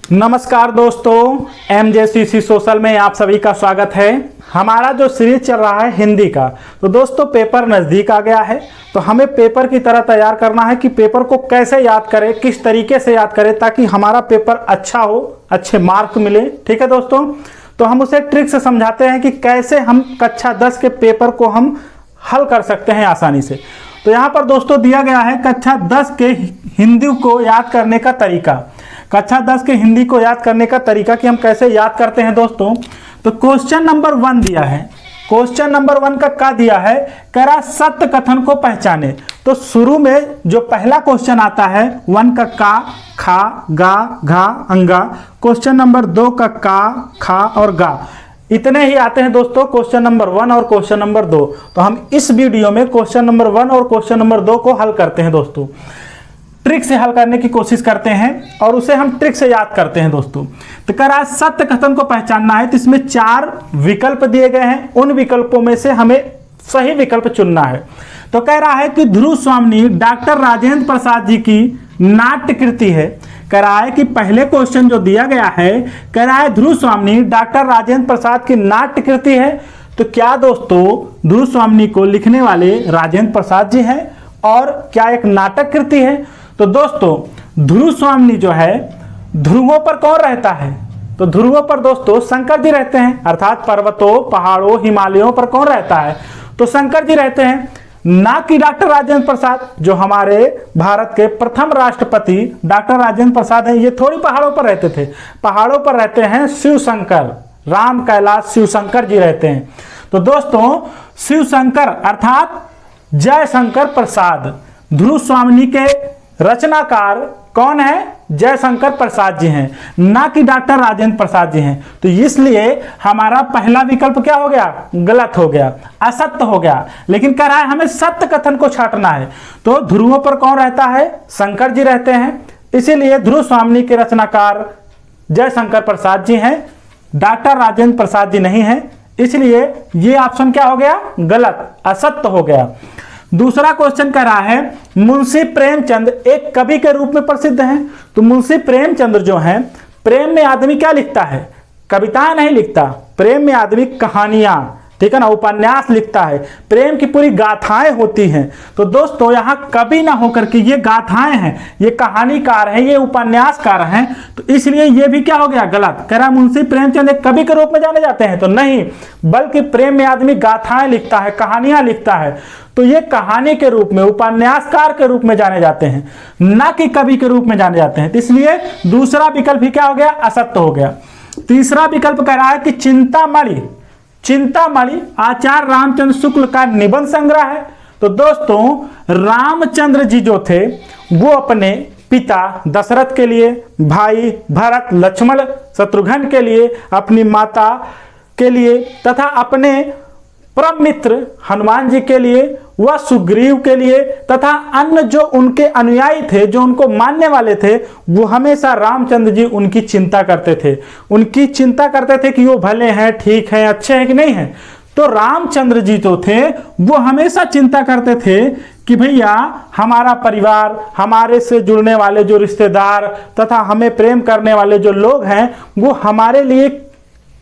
नमस्कार दोस्तों, MJCC social में आप सभी का स्वागत है। हमारा जो सीरीज चल रहा है हिंदी का, तो दोस्तों पेपर नज़दीक आ गया है, तो हमें पेपर की तरह तैयार करना है कि पेपर को कैसे याद करें, किस तरीके से याद करें ताकि हमारा पेपर अच्छा हो, अच्छे मार्क मिले। ठीक है दोस्तों, तो हम उसे ट्रिक से समझाते हैं कि कैसे हम कक्षा 10 के पेपर को हम हल कर सकते हैं आसानी से। तो यहाँ पर दोस्तों दिया गया है कक्षा 10 के हिंदी को याद करने का तरीका। कक्षा 10 के हिंदी को याद करने का तरीका कि हम कैसे याद करते हैं दोस्तों। तो क्वेश्चन नंबर 1 दिया है। क्वेश्चन नंबर 1 का क्या दिया है, कह रहा सत्य कथन को पहचाने। तो शुरू में जो पहला क्वेश्चन आता है 1 का खा गा घा अंगा, क्वेश्चन नंबर 2 का खा और गा, इतने ही आते हैं दोस्तों क्वेश्चन नंबर 1 और क्वेश्चन नंबर 2। तो हम इस वीडियो में क्वेश्चन नंबर 1 और क्वेश्चन नंबर 2 को हल करते हैं दोस्तों। ट्रिक से हल करने की कोशिश करते हैं और उसे हम ट्रिक से याद करते हैं दोस्तों। तो कह रहा है सत्य कथन को पहचानना है, तो इसमें 4 विकल्प दिए गए हैं। उन विकल्पों में से हमें सही विकल्प चुनना है। तो कह रहा है कि ध्रुव स्वामिनी डॉक्टर राजेंद्र प्रसाद जी की नाट्य कृति है। कह रहा है कि पहले क्वेश्चन जो दिया गया है, कह रहा है ध्रुव स्वामिनी डॉक्टर राजेंद्र प्रसाद की नाट्य कृति है। तो क्या दोस्तों ध्रुव स्वामिनी को लिखने वाले राजेंद्र प्रसाद जी हैं और क्या एक नाटक कृति है? तो दोस्तों ध्रुव स्वामिनी जो है, ध्रुवों पर कौन रहता है? तो ध्रुवों पर दोस्तों शंकर जी रहते हैं, अर्थात पर्वतों पहाड़ों हिमालयों पर कौन रहता है? तो शंकर जी रहते हैं, ना कि डॉक्टर राजेंद्र प्रसाद जो हमारे भारत के प्रथम राष्ट्रपति डॉक्टर राजेंद्र प्रसाद हैं। ये थोड़ी पहाड़ों पर रहते थे, पहाड़ों पर रहते हैं शिव शंकर, राम कैलाश शिव शंकर जी रहते हैं। तो दोस्तों शिव शंकर अर्थात जयशंकर प्रसाद, ध्रुव स्वामिनी के रचनाकार कौन है? जयशंकर प्रसाद जी हैं, ना कि डॉक्टर राजेंद्र प्रसाद जी हैं। तो इसलिए हमारा पहला विकल्प क्या हो गया? गलत हो गया, असत्य हो गया। लेकिन कह रहा है हमें सत्य कथन को छांटना है। तो ध्रुवों पर कौन रहता है? शंकर जी रहते हैं, इसीलिए ध्रुव स्वामिनी के रचनाकार जयशंकर प्रसाद जी हैं, डॉक्टर राजेंद्र प्रसाद जी नहीं हैं। इसलिए ये ऑप्शन क्या हो गया? गलत, असत्य हो गया। दूसरा क्वेश्चन कह रहा है मुंशी प्रेमचंद एक कवि के रूप में प्रसिद्ध हैं। तो मुंशी प्रेमचंद जो हैं, प्रेम में आदमी क्या लिखता है? कविताएं नहीं लिखता, प्रेम में आदमी कहानियां, ठीक है ना, उपन्यास लिखता है, प्रेम की पूरी गाथाएं होती हैं। तो दोस्तों यहाँ कवि ना होकर के ये गाथाएं हैं, ये कहानीकार हैं, ये उपन्यासकार हैं। तो इसलिए ये भी क्या हो गया? गलत। कह रहा मुंशी प्रेमचंद एक कवि के रूप में जाने जाते हैं? तो नहीं, बल्कि प्रेम में आदमी गाथाएं लिखता है, कहानियां लिखता है। तो ये कहानी के रूप में, उपन्यासकार के रूप में जाने जाते हैं, ना कि कवि के रूप में जाने जाते हैं। तो इसलिए दूसरा विकल्प भी क्या हो गया? असत्य हो गया। तीसरा विकल्प कह रहा है कि चिंतामणि, चिंतामणि आचार्य रामचंद्र शुक्ल का निबंध संग्रह है। तो दोस्तों रामचंद्र जी जो थे वो अपने पिता दशरथ के लिए, भाई भरत लक्ष्मण शत्रुघ्न के लिए, अपनी माता के लिए तथा अपने परम मित्र हनुमान जी के लिए व सुग्रीव के लिए तथा अन्य जो उनके अनुयायी थे, जो उनको मानने वाले थे, वो हमेशा रामचंद्र जी उनकी चिंता करते थे। उनकी चिंता करते थे कि वो भले हैं, ठीक हैं, अच्छे हैं कि नहीं हैं। तो रामचंद्र जी जो थे वो हमेशा चिंता करते थे कि भैया हमारा परिवार, हमारे से जुड़ने वाले जो रिश्तेदार तथा हमें प्रेम करने वाले जो लोग हैं वो हमारे लिए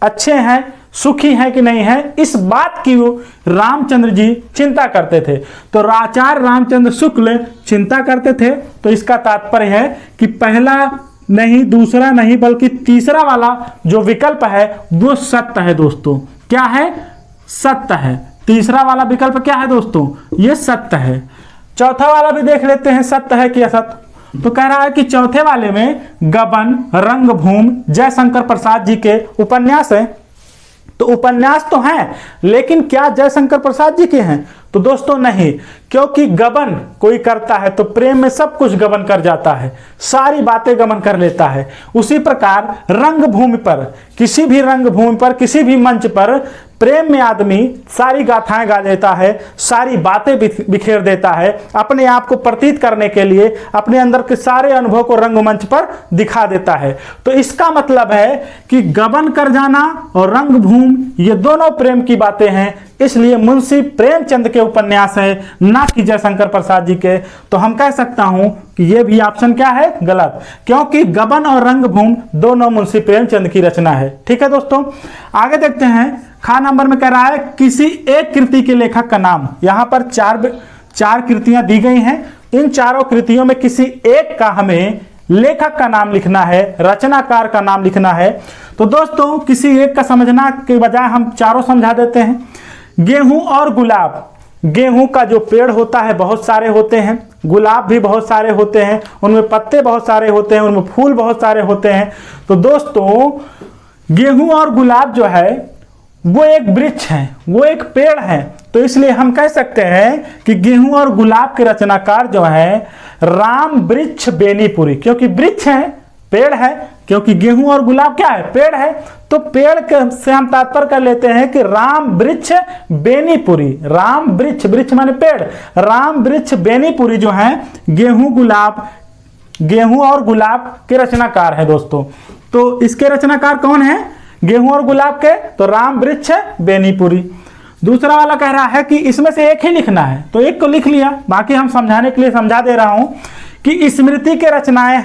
अच्छे हैं, सुखी है कि नहीं है, इस बात की वो रामचंद्र जी चिंता करते थे। तो आचार्य रामचंद्र शुक्ल चिंता करते थे। तो इसका तात्पर्य है कि पहला नहीं, दूसरा नहीं, बल्कि तीसरा वाला जो विकल्प है वो सत्य है दोस्तों। क्या है? सत्य है। तीसरा वाला विकल्प क्या है दोस्तों? ये सत्य है। चौथा वाला भी देख लेते हैं सत्य है कि असत्य। तो कह रहा है कि चौथे वाले में गबन, रंगभूमि जयशंकर प्रसाद जी के उपन्यास है। तो उपन्यास तो हैं, लेकिन क्या जयशंकर प्रसाद जी के हैं? तो दोस्तों नहीं, क्योंकि गबन कोई करता है तो प्रेम में सब कुछ गबन कर जाता है, सारी बातें गबन कर लेता है। उसी प्रकार रंगभूमि पर, किसी भी रंगभूमि पर, किसी भी मंच पर प्रेम में आदमी सारी गाथाएं गा देता है, सारी बातें बिखेर देता है, अपने आप को प्रतीत करने के लिए अपने अंदर के सारे अनुभव को रंगमंच पर दिखा देता है। तो इसका मतलब है कि गबन कर जाना और रंगभूमि ये दोनों प्रेम की बातें हैं। इसलिए मुंशी प्रेमचंद के उपन्यास है, न ना कि जयशंकर प्रसाद जी के, तो हम कह सकता हूं कि ये भी ऑप्शन क्या है, गलत, क्योंकि गबन और रंगभूमि दोनों मुंशी प्रेमचंद की रचना है। ठीक है दोस्तों, आगे देखते हैं। खा नंबर में कह रहा है किसी एक कृति के लेखक का नाम। यहां पर चार कृतियां दी गई हैं, इन चारों कृतियों में किसी एक का हमें लेखक का नाम लिखना है, रचनाकार का नाम लिखना है। तो दोस्तों किसी एक का समझना के बजाय हम चारों समझा देते हैं। गेहूं और गुलाब, गेहूं का जो पेड़ होता है बहुत सारे होते हैं, गुलाब भी बहुत सारे होते हैं, उनमें पत्ते बहुत सारे होते हैं, उनमें फूल बहुत सारे होते हैं। तो दोस्तों गेहूं और गुलाब जो है वो एक वृक्ष है, वो एक पेड़ है। तो इसलिए हम कह सकते हैं कि गेहूं और गुलाब के रचनाकार जो है राम वृक्ष बेनीपुरी, क्योंकि वृक्ष है, पेड़ है, क्योंकि गेहूं और गुलाब क्या है, पेड़ है। तो पेड़ से हम तात्पर्य कर लेते हैं कि राम वृक्ष बेनीपुरी, राम वृक्ष, वृक्ष माने पेड़, राम वृक्ष बेनीपुरी जो है गेहूं और गुलाब के रचनाकार है दोस्तों। तो इसके रचनाकार कौन है, गेहूं और गुलाब के, तो राम वृक्ष बेनीपुरी। दूसरा वाला कह रहा है कि इसमें से एक ही लिखना है, तो एक को लिख लिया, बाकी हम समझाने के लिए समझा दे रहा हूं कि स्मृति के रचनाएं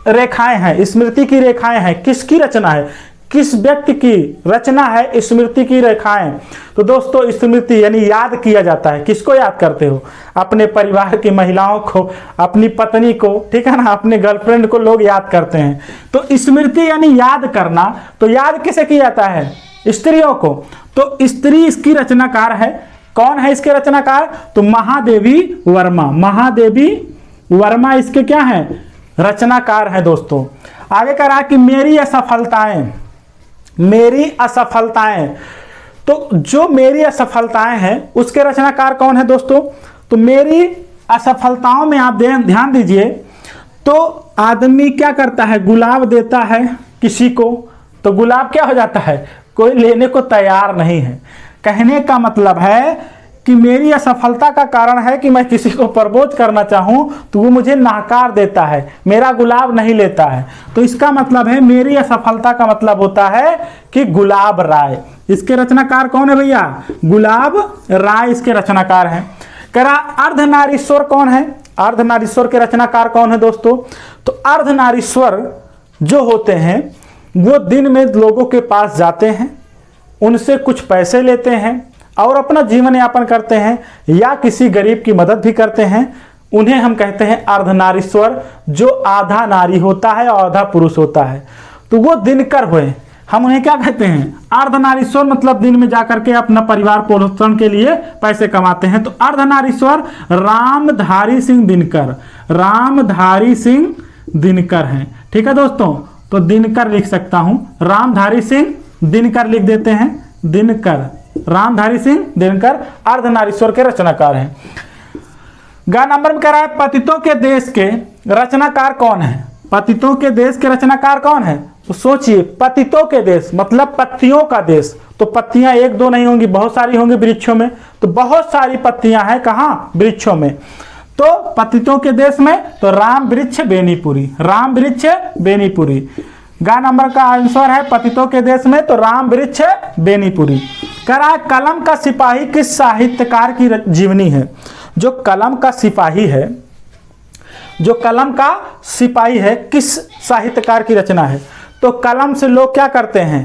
रेखाएं हैं, स्मृति की रेखाएं हैं, किसकी रचना है, किस व्यक्ति की रचना है स्मृति की रेखाएं। तो दोस्तों स्मृति यानी याद किया जाता है, किसको याद करते हो, अपने परिवार की महिलाओं को, अपनी पत्नी को, ठीक है ना, अपने गर्लफ्रेंड को लोग याद करते हैं। तो स्मृति यानी याद करना, तो याद किसे किया जाता है, स्त्रियों को। तो स्त्री इसकी रचनाकार है। कौन है इसके रचनाकार, तो महादेवी वर्मा, महादेवी वर्मा इसके क्या है, रचनाकार है दोस्तों। आगे कह रहा है कि मेरी असफलताएं, मेरी असफलताएं, तो जो मेरी असफलताएं हैं उसके रचनाकार कौन है दोस्तों। तो मेरी असफलताओं में आप ध्यान दीजिए, तो आदमी क्या करता है, गुलाब देता है किसी को, तो गुलाब क्या हो जाता है, कोई लेने को तैयार नहीं है। कहने का मतलब है कि मेरी असफलता का कारण है कि मैं किसी को प्रपोज करना चाहूं तो वो मुझे नकार देता है, मेरा गुलाब नहीं लेता है। तो इसका मतलब है मेरी असफलता का मतलब होता है कि गुलाब राय। इसके रचनाकार कौन है भैया, गुलाब राय इसके रचनाकार हैं। कह रहा अर्धनारीश्वर कौन है, अर्धनारीश्वर के रचनाकार कौन है दोस्तों। तो अर्धनारीश्वर जो होते हैं वो दिन में लोगों के पास जाते हैं, उनसे कुछ पैसे लेते हैं और अपना जीवन यापन करते हैं, या किसी गरीब की मदद भी करते हैं। उन्हें हम कहते हैं अर्धनारीश्वर, जो आधा नारी होता है और आधा पुरुष होता है। तो वो दिनकर हुए, हम उन्हें क्या कहते हैं, अर्धनारीश्वर, मतलब दिन में जाकर के अपना परिवार पोषण के लिए पैसे कमाते हैं। तो अर्धनारीश्वर रामधारी सिंह दिनकर, रामधारी सिंह दिनकर हैं। ठीक है दोस्तों, तो दिनकर लिख सकता हूं, रामधारी सिंह दिनकर लिख देते हैं, दिनकर, रामधारी सिंह दिनकर अर्धनारीश्वर के रचनाकार हैं। गा नंबर में कह रहा है पतितों के देश के रचनाकार कौन है, पतितों के देश के रचनाकार कौन है। तो सोचिए, पतितों के देश मतलब पत्तियों का देश, तो पत्तियां एक दो नहीं होंगी, बहुत सारी होंगी वृक्षों में, तो बहुत सारी पत्तियां हैं कहाँ, वृक्षों में। तो पतितों के देश में तो राम वृक्ष बेनीपुरी, राम वृक्ष बेनीपुरी। गा नंबर का आंसर है पतितों के देश में तो राम वृक्ष बेनीपुरी। कह रहा है कलम का सिपाही किस साहित्यकार की जीवनी है। जो कलम का सिपाही है, जो कलम का सिपाही है किस साहित्यकार की रचना है। तो कलम से लोग क्या करते हैं,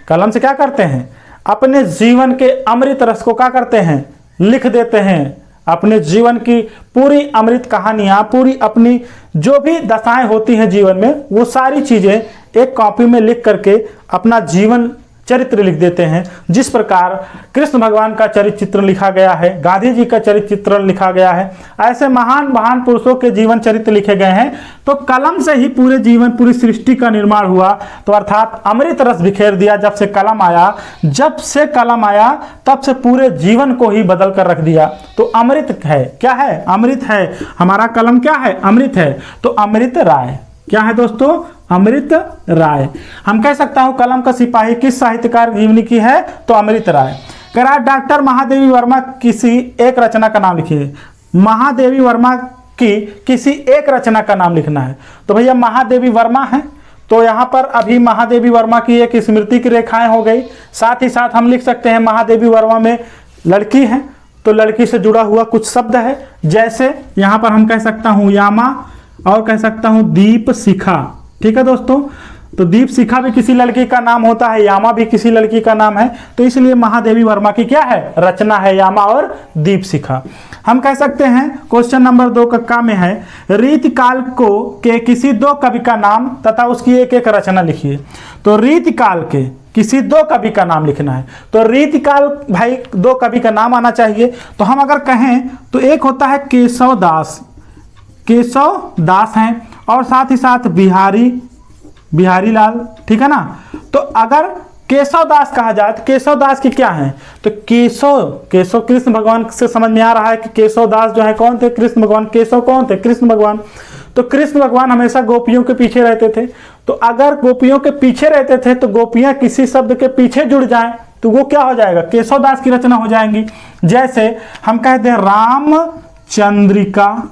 कलम से क्या करते हैं, अपने जीवन के अमृत रस को क्या करते हैं, लिख देते हैं। अपने जीवन की पूरी अमृत कहानियां, पूरी अपनी जो भी दशाएं होती हैं जीवन में, वो सारी चीजें एक कॉपी में लिख करके अपना जीवन चरित्र लिख देते हैं। जिस प्रकार कृष्ण भगवान का चरित्र चित्रण लिखा गया है, गांधी जी का चरित्र चित्रण लिखा गया है, ऐसे महान महान पुरुषों के जीवन चरित्र लिखे गए हैं। तो कलम से ही पूरे जीवन, पूरी सृष्टि का निर्माण हुआ। तो अर्थात अमृत रस बिखेर दिया जब से कलम आया, जब से कलम आया तब से पूरे जीवन को ही बदल कर रख दिया। तो अमृत है, क्या है, अमृत है। हमारा कलम क्या है, अमृत है। तो अमृत राय क्या है दोस्तों, अमृत राय। हम कह सकता हूं कलम का सिपाही किस साहित्यकार जीवनी की है, तो अमृत राय। कह रहा डॉक्टर महादेवी वर्मा किसी एक रचना का नाम लिखिए। महादेवी वर्मा की किसी एक रचना का नाम लिखना है। तो भैया महादेवी वर्मा है, तो यहाँ पर अभी महादेवी वर्मा की एक स्मृति की रेखाएं हो गई। साथ ही साथ हम लिख सकते हैं महादेवी वर्मा में लड़की है, तो लड़की से जुड़ा हुआ कुछ शब्द है। जैसे यहाँ पर हम कह सकता हूँ यामा और कह सकता हूँ दीप शिखा। ठीक है दोस्तों, तो दीप शिखा भी किसी लड़की का नाम होता है, यामा भी किसी लड़की का नाम है, तो इसलिए महादेवी वर्मा की क्या है, रचना है यामा और दीप शिखा। हम कह सकते हैं क्वेश्चन नंबर 2 कक्का में है, रीतिकाल को के किसी 2 कवि का नाम तथा उसकी एक एक रचना लिखिए। तो रीतिकाल के किसी 2 कवि का नाम लिखना है। तो रीतिकाल भाई 2 कवि का नाम आना चाहिए। तो हम अगर कहें तो एक होता है केशव दास हैं, और साथ ही साथ बिहारी लाल। ठीक है ना। तो अगर केशव दास कहा जाए तो केशव दास की क्या है, तो केशव कृष्ण भगवान से समझ में आ रहा है कि केशव दास जो है कौन थे, कृष्ण भगवान। केशव कौन थे, कृष्ण भगवान। तो कृष्ण भगवान हमेशा गोपियों के पीछे रहते थे। तो अगर गोपियों के पीछे रहते थे तो गोपियां किसी शब्द के पीछे जुड़ जाएं तो वो क्या हो जाएगा, केशव दास की रचना हो जाएंगी। जैसे हम कहते हैं राम चंद्रिका,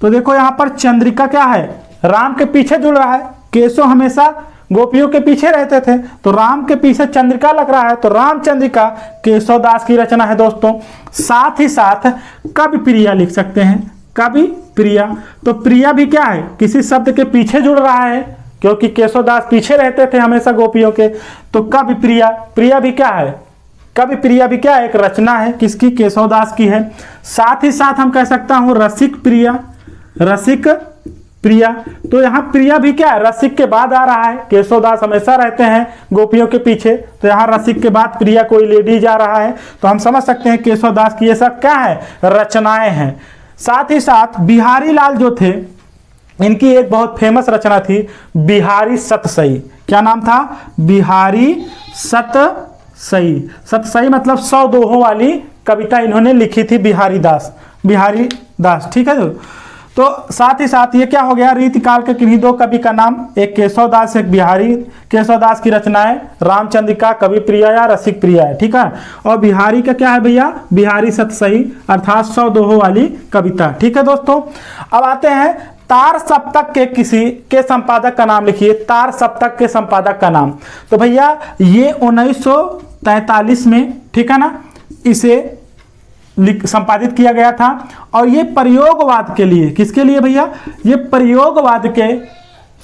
तो देखो यहां पर चंद्रिका क्या है, राम के पीछे जुड़ रहा है। केशव हमेशा गोपियों के पीछे रहते थे, तो राम के पीछे चंद्रिका लग रहा है, तो राम चंद्रिका केशव दास की रचना है दोस्तों। साथ ही साथ कवि प्रिया लिख सकते हैं, कवि प्रिया। तो प्रिया भी क्या है, किसी शब्द के पीछे जुड़ रहा है, क्योंकि केशव दास पीछे रहते थे हमेशा गोपियों के। तो कवि प्रिया भी क्या है, कवि प्रिया भी क्या है, एक रचना है, किसकी, केशव दास की है। साथ ही साथ हम कह सकता हूं रसिक प्रिया। तो यहाँ प्रिया भी क्या है, रसिक के बाद आ रहा है। केशव दास हमेशा रहते हैं गोपियों के पीछे, तो यहाँ रसिक के बाद प्रिया कोई लेडीज आ रहा है, तो हम समझ सकते हैं केशव दास की ये सब क्या है, रचनाएं हैं। साथ ही साथ बिहारी लाल जो थे, इनकी एक बहुत फेमस रचना थी बिहारी सतसई। क्या नाम था, बिहारी सतसई मतलब 100 दोहों वाली कविता इन्होंने लिखी थी, बिहारी दास। ठीक है। तो साथ ही साथ ये क्या हो गया, रीतिकाल के किन्हीं 2 कवि का नाम, एक केशव दास एक बिहारी। केशव दास की रचनाएं रामचंद्रिका, कवि प्रिया या रसिक प्रिया है। ठीक है। और बिहारी का क्या है भैया, बिहारी सतसई अर्थात 100 दोहों वाली कविता। ठीक है दोस्तों। अब आते हैं तार सप्तक के किसी के संपादक का नाम लिखिए। तार सप्तक के संपादक का नाम, तो भैया ये 1943 में, ठीक है ना, इसे संपादित किया गया था। और ये प्रयोगवाद के लिए, किसके लिए भैया, ये प्रयोगवाद के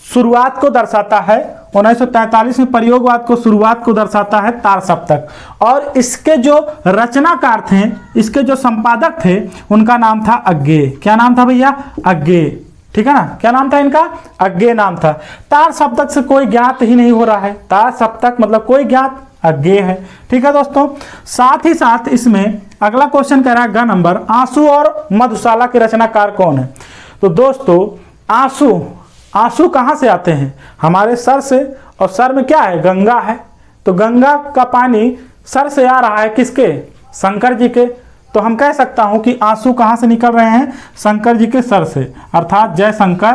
शुरुआत को दर्शाता है। 1943 में प्रयोगवाद को शुरुआत को दर्शाता है तार सप्तक। और इसके जो रचनाकार थे, इसके जो संपादक थे, उनका नाम था अज्ञे। क्या नाम था भैया, अज्ञे। ठीक है ना, क्या नाम था इनका, अज्ञे नाम था। तार सप्तक से कोई ज्ञात ही नहीं हो रहा है, तार सप्तक मतलब कोई ज्ञात, अज्ञे है। ठीक है दोस्तों। साथ ही साथ इसमें अगला क्वेश्चन कह रहा है ग नंबर, आंसू और मधुशाला के रचनाकार कौन है। तो दोस्तों आंसू कहां से आते हैं, हमारे सर से, और सर में क्या है, गंगा है। तो गंगा का पानी सर से आ रहा है, किसके, शंकर जी के। तो हम कह सकता हूं कि आंसू कहां से निकल रहे हैं, शंकर जी के सर से, अर्थात जयशंकर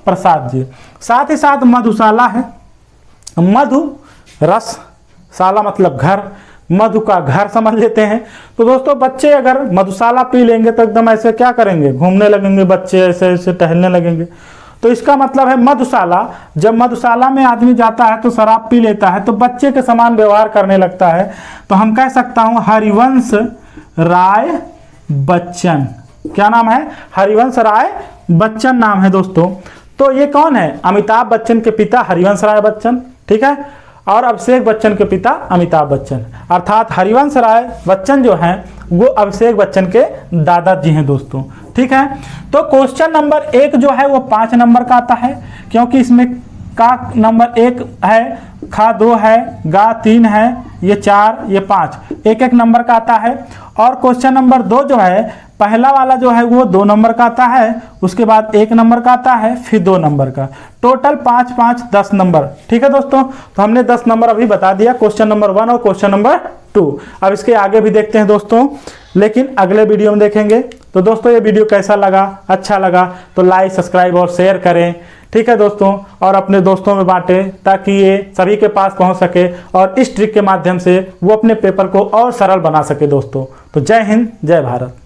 प्रसाद जी। साथ ही साथ मधुशाला है, मधु रस, शाला मतलब घर, मधु का घर समझ लेते हैं। तो दोस्तों बच्चे अगर मधुशाला पी लेंगे तो एकदम ऐसे क्या करेंगे, घूमने लगेंगे बच्चे, ऐसे ऐसे टहलने लगेंगे। तो इसका मतलब है मधुशाला, जब मधुशाला में आदमी जाता है तो शराब पी लेता है, तो बच्चे के समान व्यवहार करने लगता है। तो हम कह सकता हूं हरिवंश राय बच्चन। क्या नाम है, हरिवंश राय बच्चन नाम है दोस्तों। तो ये कौन है, अमिताभ बच्चन के पिता हरिवंश राय बच्चन। ठीक है। और अभिषेक बच्चन के पिता अमिताभ बच्चन, अर्थात हरिवंश राय बच्चन जो हैं वो अभिषेक बच्चन के दादाजी हैं दोस्तों। ठीक है। तो क्वेश्चन नंबर 1 जो है वो 5 नंबर का आता है, क्योंकि इसमें का नंबर 1 है, खा 2 है, गा 3 है, ये 4, ये 5, एक एक नंबर का आता है। और क्वेश्चन नंबर 2 जो है, पहला वाला जो है वो 2 नंबर का आता है, उसके बाद 1 नंबर का आता है, फिर 2 नंबर का, टोटल 5 5 10 नंबर। ठीक है दोस्तों। तो हमने 10 नंबर अभी बता दिया, क्वेश्चन नंबर 1 और क्वेश्चन नंबर 2। अब इसके आगे भी देखते हैं दोस्तों, लेकिन अगले वीडियो में देखेंगे। तो दोस्तों ये वीडियो कैसा लगा, अच्छा लगा तो लाइक, सब्सक्राइब और शेयर करें। ठीक है दोस्तों, और अपने दोस्तों में बांटें ताकि ये सभी के पास पहुंच सके और इस ट्रिक के माध्यम से वो अपने पेपर को और सरल बना सके दोस्तों। तो जय हिंद, जय भारत।